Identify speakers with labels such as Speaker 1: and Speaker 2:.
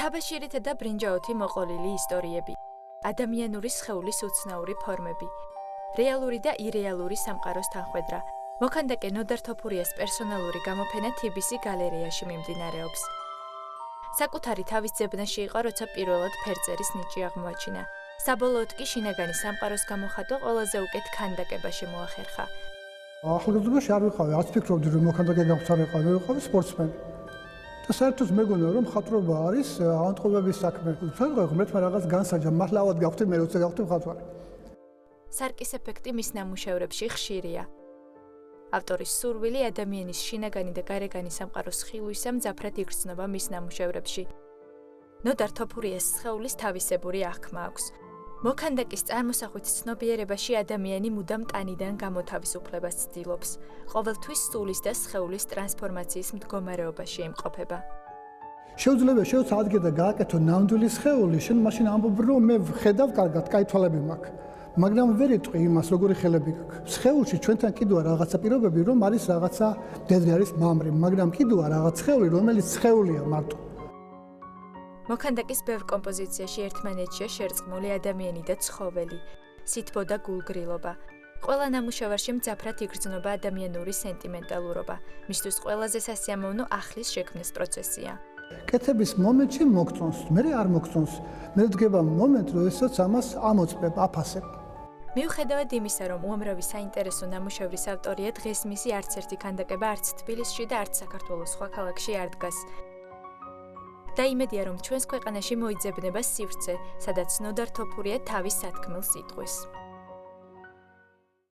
Speaker 1: თაბაშირითა და ბრინჯაოთი მოყოლილი ისტორიები, ადამიანური სხეულის უცნაური ფორმები, რეალური და ირეალური სამყაროს თანხვედრა. მოქანდაკე ნოდარ თოფურიას პერსონალური გამოფენა TBC გალერეაში მიმდინარეობს. საკუთარი თავის ძებნაში იყო, როცა პირველად ფერწერის ნიჭი აღმოაჩინა. საბოლოოდ კი შინაგანი სამყაროს გამოხატვა ყველაზე უკეთ ქანდაკებაში მოახერხა.
Speaker 2: ახალგაზრდობაში არ ვიყავი, არც ფიქრობდი რომ მოქანდაკე გავხსარიყავი, მე ვიყავი სპორტსმენი. და საერთოდ მეგონა რომ მხატვრობა არის ავადმყოფობის საქმე. თქო, ღმერთმა რაღაც განსაჯა, მართლა ავად გავხდი, მე როცა გავხდი მხატვარი.
Speaker 1: სარკის ეფექტი მის ნამუშევრებში ხშირია. ავტორის სურვილი ადამიანის შინაგანი და გარეგანი სამყაროს ხილვისა მძაფრად იგრძნობა მის ნამუშევრებში. ნოდარ თოფურიას სხეულის თავისებური აღქმა აქვს. მოქანდაკის წარმოსახვით ცნობიერებაში ადამიანი მუდამ ტანიდან გამოთავისუფლებას ცდილობს. ყოველთვის სულის და სხეულის ტრანსფორმაციის მდგომარეობაში იმყოფება.
Speaker 2: შეუძლია ადგე და გააკეთო ნამდვილი სხეული, შენ მაშინ ამბობ რომ მე ხედავ კარგად, კაი თვალები მაქვს. მაგრამ ვერ იტყვი იმას, როგორი ხელები გაქვს. სხეულში ჩვენთან კიდოა რაღაცა პირობები, რომ არის რაღაცა დედრი არის მამრი, მაგრამ კიდოა რაღაც სხეული, რომელიც სხეულია მარტო.
Speaker 1: მოქანდაკის ბევრ კომპოზიციაში ერთმანეთშია შერწყმული ადამიანი და ცხოველი, სითბო და გულგრილობა. ყველა ნამუშევარში მძაფრად იგრძნობა ადამიანური სენტიმენტალურობა. მისთვის ყველაზე სასიამოვნო ახლის შექმნის პროცესია.
Speaker 2: კეთების მომენტში მოგწონს, მე არ მოგწონს. მე დგება მომენტ, როდესაც ამას ამოწმებ, აფასებ.
Speaker 1: მიუხედავად იმისა, რომ უამრავი საინტერესო ნამუშევრის ავტორია, დღეს მისი არც ერთი ქანდაკება არც თბილისში და არც საქართველოს სხვა ქალაქში არ დგას. და იმედია, რომ ჩვენს ქვეყანაში მოიძებნება სივრცე, სადაც ნოდარ თოფურია თავის სათქმელს იტყვის.